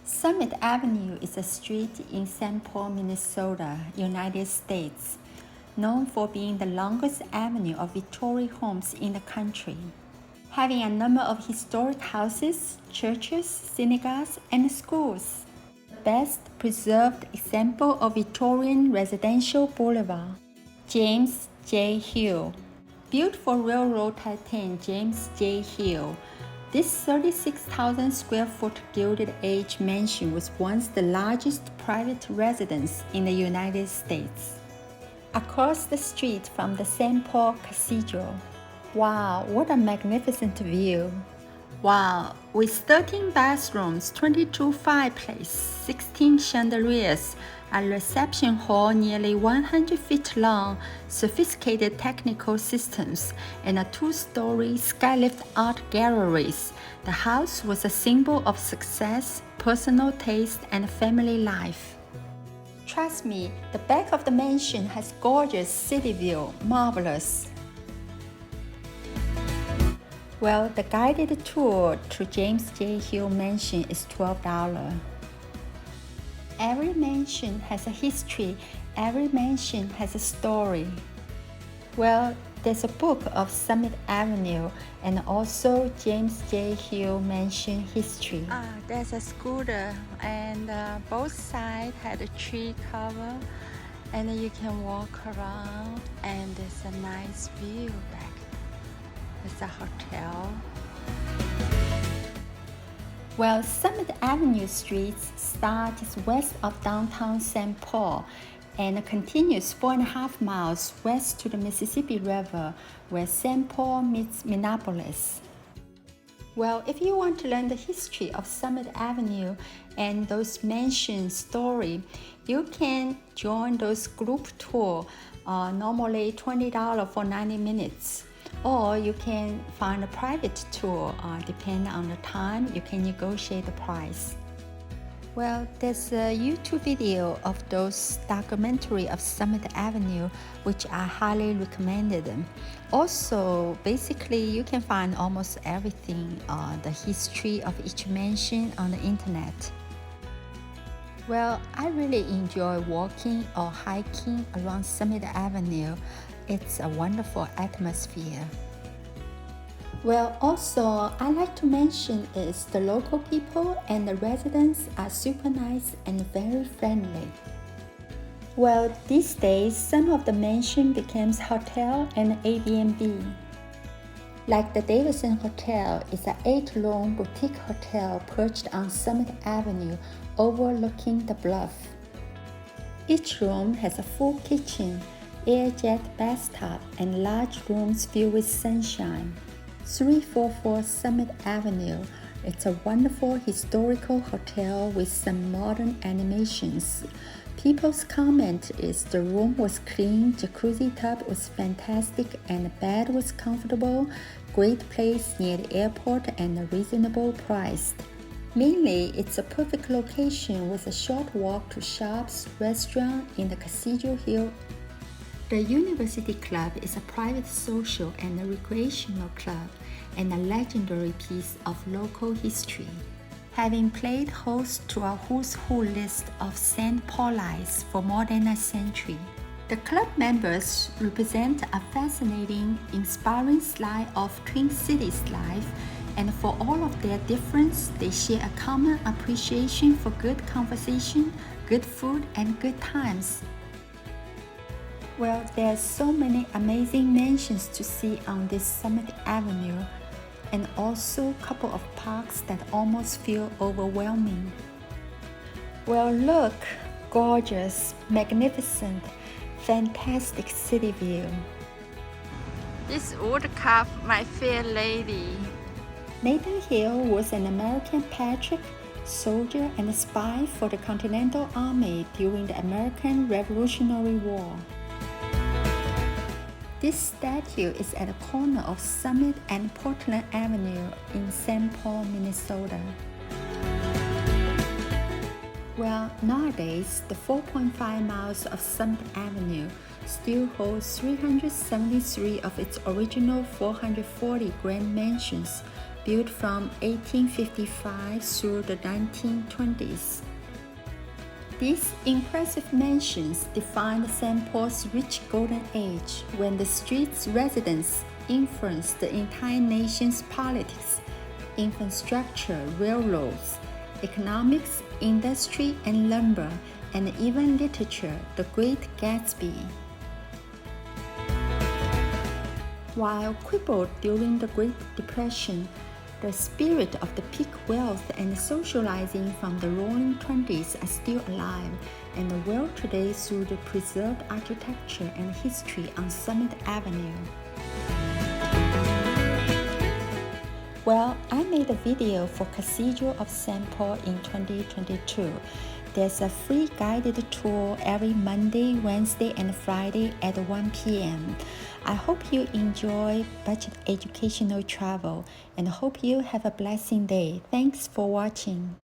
Summit Avenue is a street in St. Paul, Minnesota, United States, known for being the longest avenue of Victorian homes in the country, having a number of historic houses, churches, synagogues, and schools. The best preserved example of Victorian residential boulevard, James J. Hill. Built for railroad titan James J. Hill, this 36,000 square foot Gilded Age mansion was once the largest private residence in the United States. Across the street from the St. Paul Cathedral. Wow, what a magnificent view! Wow, with 13 bathrooms, 22 fireplaces, 16 chandeliers, a reception hall nearly 100 feet long, sophisticated technical systems, and a two-story skylift art galleries, the house was a symbol of success, personal taste, and family life. Trust me, the back of the mansion has gorgeous city view, marvelous. Well, the guided tour to James J. Hill Mansion is $12. Every mansion has a history, every mansion has a story. Well, there's a book of Summit Avenue and also James J. Hill Mansion history. There's a scooter and both sides had a tree cover and you can walk around and there's a nice view back. It's a hotel. Well, Summit Avenue Street starts west of downtown St. Paul and continues 4.5 miles west to the Mississippi River, where St. Paul meets Minneapolis. Well, if you want to learn the history of Summit Avenue and those mansion story, you can join those group tour, normally $20 for 90 minutes. Or you can find a private tour, depending on the time, you can negotiate the price. Well, there's a YouTube video of those documentary of Summit Avenue, which I highly recommended. Also, basically, you can find almost everything, the history of each mansion on the internet. Well, I really enjoy walking or hiking around Summit Avenue. It's a wonderful atmosphere. Well, also, I like to mention is the local people and the residents are super nice and very friendly. Well, these days, some of the mansion becomes hotel and Airbnb. Like the Davidson Hotel is an 8-room boutique hotel perched on Summit Avenue overlooking the bluff. Each room has a full kitchen, air-jet bathtub, and large rooms filled with sunshine. 344 Summit Avenue. It's a wonderful historical hotel with some modern animations. People's comment is the room was clean, jacuzzi tub was fantastic, and the bed was comfortable. Great place near the airport and reasonable priced. Mainly, it's a perfect location with a short walk to shops, restaurant in the Cathedral Hill. The University Club is a private social and recreational club and a legendary piece of local history, having played host to a who's who list of St. Paulites for more than a century. The club members represent a fascinating, inspiring side of Twin Cities life, and for all of their difference, they share a common appreciation for good conversation, good food, and good times. Well, there are so many amazing mansions to see on this Summit Avenue, and also a couple of parks that almost feel overwhelming. Well, look, gorgeous, magnificent, fantastic city view. This would carve my fair lady. Nathan Hill was an American patriot, soldier, and spy for the Continental Army during the American Revolutionary War. This statue is at the corner of Summit and Portland Avenue in St. Paul, Minnesota. Well, nowadays, the 4.5 miles of Summit Avenue still holds 373 of its original 440 grand mansions, built from 1855 through the 1920s. These impressive mansions defined St. Paul's rich golden age when the street's residents influenced the entire nation's politics, infrastructure, railroads, economics, industry, and lumber, and even literature, The Great Gatsby. While crippled during the Great Depression, the spirit of the peak wealth and socializing from the roaring 20s are still alive and well today through the preserved architecture and history on Summit Avenue. Well, I made a video for Cathedral of St. Paul in 2022. There's a free guided tour every Monday, Wednesday, and Friday at 1 p.m. I hope you enjoy budget educational travel and hope you have a blessing day. Thanks for watching.